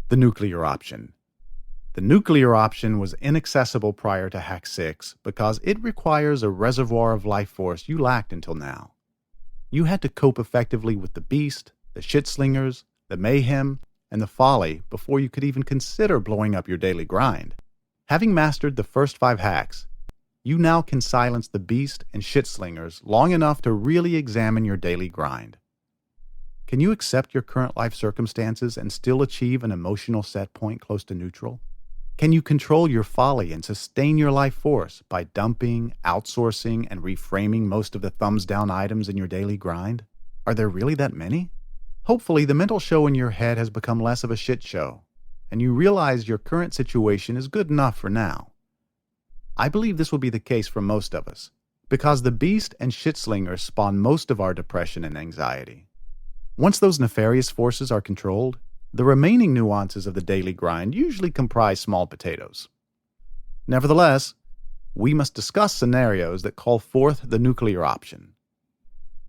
The nuclear option. The nuclear option was inaccessible prior to Hack 6 because it requires a reservoir of life force you lacked until now. You had to cope effectively with the beast, the shit-slingers, the mayhem, and the folly before you could even consider blowing up your daily grind. Having mastered the first 5 hacks, you now can silence the beast and shit-slingers long enough to really examine your daily grind. Can you accept your current life circumstances and still achieve an emotional set point close to neutral? Can you control your folly and sustain your life force by dumping, outsourcing, and reframing most of the thumbs-down items in your daily grind? Are there really that many? Hopefully, the mental show in your head has become less of a shit show, and you realize your current situation is good enough for now. I believe this will be the case for most of us, because the beast and shit-slingers spawn most of our depression and anxiety. Once those nefarious forces are controlled, the remaining nuances of the daily grind usually comprise small potatoes. Nevertheless, we must discuss scenarios that call forth the nuclear option.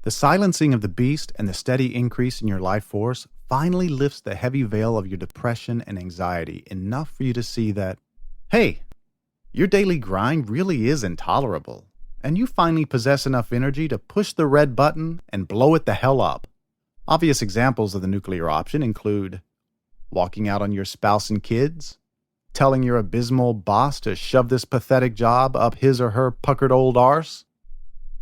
The silencing of the beast and the steady increase in your life force finally lifts the heavy veil of your depression and anxiety enough for you to see that, hey, your daily grind really is intolerable, and you finally possess enough energy to push the red button and blow it the hell up. Obvious examples of the nuclear option include walking out on your spouse and kids, telling your abysmal boss to shove this pathetic job up his or her puckered old arse,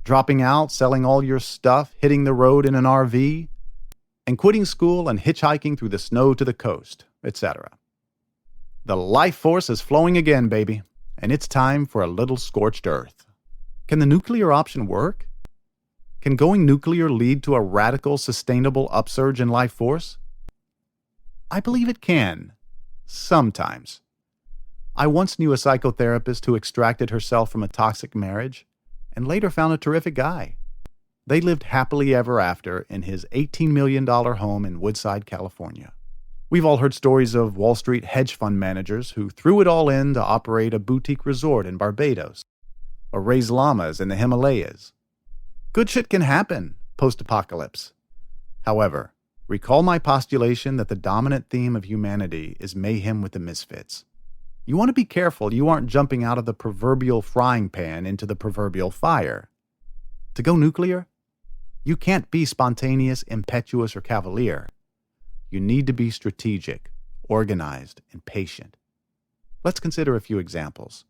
dropping out, selling all your stuff, hitting the road in an RV, and quitting school and hitchhiking through the snow to the coast, etc. The life force is flowing again, baby, and it's time for a little scorched earth. Can the nuclear option work? Can going nuclear lead to a radical, sustainable upsurge in life force? I believe it can. Sometimes. I once knew a psychotherapist who extracted herself from a toxic marriage and later found a terrific guy. They lived happily ever after in his $18 million home in Woodside, California. We've all heard stories of Wall Street hedge fund managers who threw it all in to operate a boutique resort in Barbados or raise llamas in the Himalayas. Good shit can happen post-apocalypse. However, recall my postulation that the dominant theme of humanity is mayhem with the misfits. You want to be careful you aren't jumping out of the proverbial frying pan into the proverbial fire. To go nuclear, you can't be spontaneous, impetuous, or cavalier. You need to be strategic, organized, and patient. Let's consider a few examples.